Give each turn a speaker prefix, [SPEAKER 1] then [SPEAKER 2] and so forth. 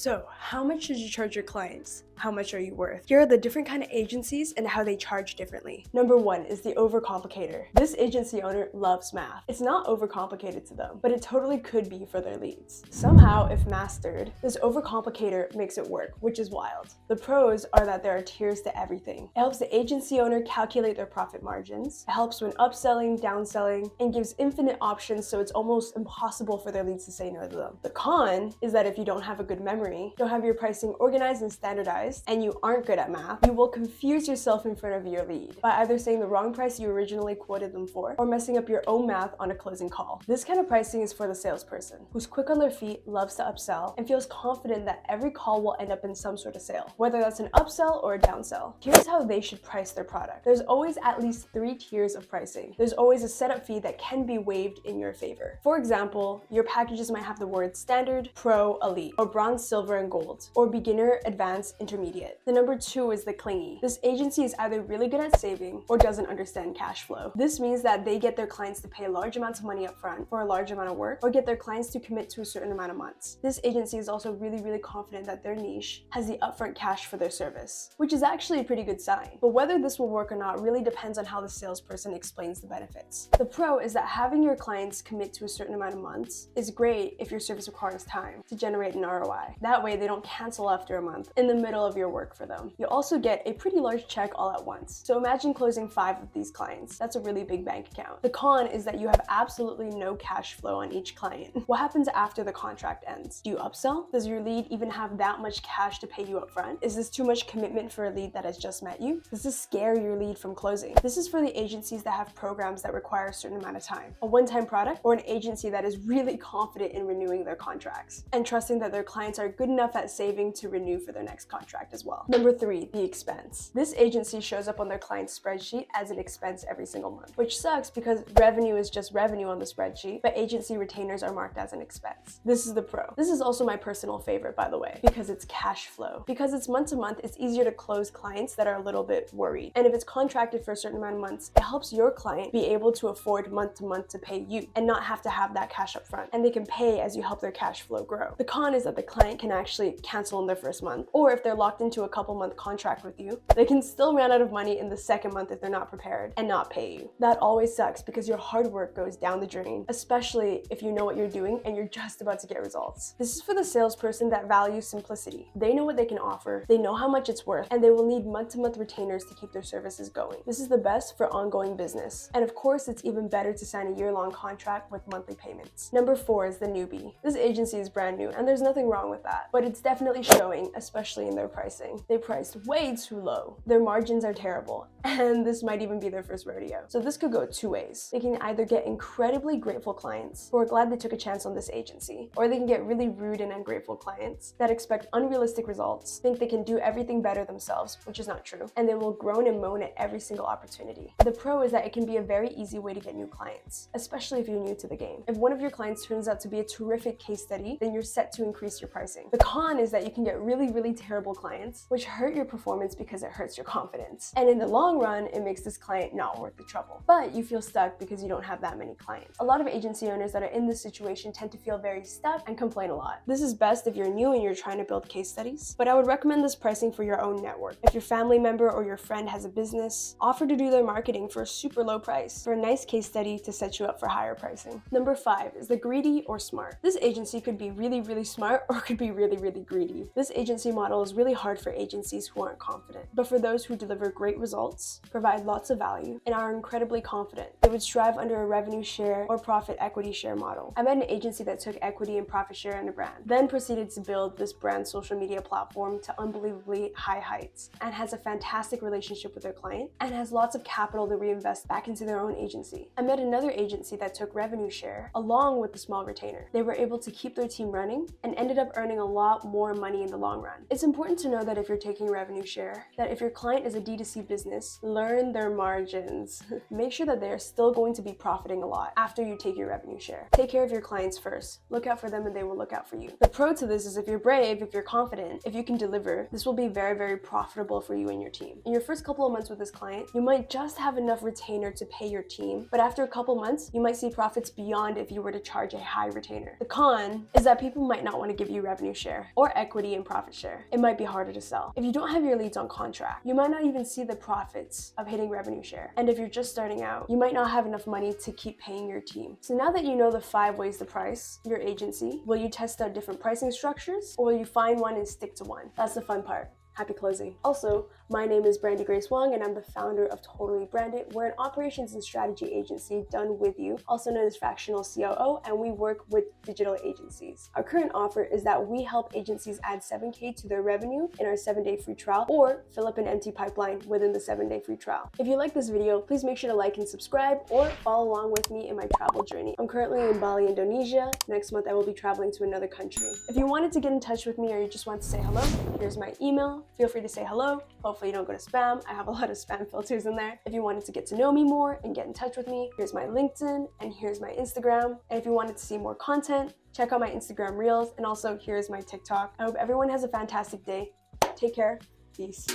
[SPEAKER 1] So, how much should you charge your clients? How much are you worth? Here are the different kind of agencies and how they charge differently. Number 1 is the Overcomplicator. This agency owner loves math. It's not overcomplicated to them, but it totally could be for their leads. Somehow, if mastered, this Overcomplicator makes it work, which is wild. The pros are that there are tiers to everything. It helps the agency owner calculate their profit margins. It helps when upselling, downselling, and gives infinite options, so it's almost impossible for their leads to say no to them. The con is that if you don't have a good memory, don't have your pricing organized and standardized, and you aren't good at math, you will confuse yourself in front of your lead by either saying the wrong price you originally quoted them for or messing up your own math on a closing call. This kind of pricing is for the salesperson who's quick on their feet, loves to upsell, and feels confident that every call will end up in some sort of sale, whether that's an upsell or a downsell. Here's how they should price their product. There's always at least 3 tiers of pricing. There's always a setup fee that can be waived in your favor. For example, your packages might have the words standard, pro, elite, or bronze, silver, and gold, or beginner, advanced, intermediate. The number 2 is the Clingy. This agency is either really good at saving or doesn't understand cash flow. This means that they get their clients to pay large amounts of money up front for a large amount of work, or get their clients to commit to a certain amount of months. This agency is also really confident that their niche has the upfront cash for their service, which is actually a pretty good sign. But whether this will work or not really depends on how the salesperson explains the benefits. The pro is that having your clients commit to a certain amount of months is great if your service requires time to generate an ROI. That way they don't cancel after a month in the middle of your work for them. You also get a pretty large check all at once. So imagine closing 5 of these clients. That's a really big bank account. The con is that you have absolutely no cash flow on each client. What happens after the contract ends? Do you upsell? Does your lead even have that much cash to pay you up front? Is this too much commitment for a lead that has just met you? Does this scare your lead from closing? This is for the agencies that have programs that require a certain amount of time, a one-time product, or an agency that is really confident in renewing their contracts and trusting that their clients are good enough at saving to renew for their next contract as well. Number 3, the expense. This agency shows up on their client's spreadsheet as an expense every single month, which sucks because revenue is just revenue on the spreadsheet, but agency retainers are marked as an expense. This is the pro. This is also my personal favorite, by the way, because it's cash flow. Because it's month to month, it's easier to close clients that are a little bit worried. And if it's contracted for a certain amount of months, it helps your client be able to afford month to month to pay you and not have to have that cash up front. And they can pay as you help their cash flow grow. The con is that the client can actually cancel in their first month, or if they're locked into a couple month contract with you, they can still run out of money in the second month if they're not prepared and not pay you. That always sucks because your hard work goes down the drain, especially if you know what you're doing and you're just about to get results. This is for the salesperson that values simplicity. They know what they can offer, they know how much it's worth, and they will need month-to-month retainers to keep their services going. This is the best for ongoing business. And of course, it's even better to sign a year-long contract with monthly payments. Number 4 is the Newbie. This agency is brand new, and there's nothing wrong with that, but it's definitely showing, especially in their pricing. They priced way too low. Their margins are terrible, and this might even be their first rodeo. So this could go 2 ways. They can either get incredibly grateful clients who are glad they took a chance on this agency, or they can get really rude and ungrateful clients that expect unrealistic results, think they can do everything better themselves, which is not true, and they will groan and moan at every single opportunity. The pro is that it can be a very easy way to get new clients, especially if you're new to the game. If one of your clients turns out to be a terrific case study, then you're set to increase your pricing. The con is that you can get really terrible clients, which hurt your performance because it hurts your confidence. And in the long run, it makes this client not worth the trouble. But you feel stuck because you don't have that many clients. A lot of agency owners that are in this situation tend to feel very stuck and complain a lot. This is best if you're new and you're trying to build case studies, but I would recommend this pricing for your own network. If your family member or your friend has a business, offer to do their marketing for a super low price for a nice case study to set you up for higher pricing. Number 5 is the greedy or smart. This agency could be really smart or could be really greedy. This agency model is really hard for agencies who aren't confident, but for those who deliver great results, provide lots of value, and are incredibly confident, they would strive under a revenue share or profit equity share model. I met an agency that took equity and profit share in a brand, then proceeded to build this brand social media platform to unbelievably high heights, and has a fantastic relationship with their client, and has lots of capital to reinvest back into their own agency. I met another agency that took revenue share along with the small retainer. They were able to keep their team running and ended up earning a lot more money in the long run. It's important to know that if you're taking revenue share, that if your client is a D2C business, learn their margins. Make sure that they are still going to be profiting a lot after you take your revenue share. Take care of your clients first. Look out for them and they will look out for you. The pro to this is if you're brave, if you're confident, if you can deliver, this will be very profitable for you and your team. In your first couple of months with this client, you might just have enough retainer to pay your team, but after a couple months, you might see profits beyond if you were to charge a high retainer. The con is that people might not want to give you revenue share or equity and profit share. It might be harder to sell. If you don't have your leads on contract, you might not even see the profits of hitting revenue share. And if you're just starting out, you might not have enough money to keep paying your team. So now that you know the 5 ways to price your agency, will you test out different pricing structures, or will you find one and stick to one? That's the fun part. Happy closing. Also, my name is Brandie Wong, and I'm the founder of Totally Branded. We're an operations and strategy agency done with you, also known as fractional COO, and we work with digital agencies. Our current offer is that we help agencies add 7K to their revenue in our 7-day free trial, or fill up an empty pipeline within the 7-day free trial. If you like this video, please make sure to like and subscribe, or follow along with me in my travel journey. I'm currently in Bali, Indonesia. Next month, I will be traveling to another country. If you wanted to get in touch with me, or you just want to say hello, here's my email. Feel free to say hello. Hopefully you don't go to spam. I have a lot of spam filters in there. If you wanted to get to know me more and get in touch with me, here's my LinkedIn and here's my Instagram. And if you wanted to see more content, check out my Instagram Reels, and also here's my TikTok. I hope everyone has a fantastic day. Take care. Peace.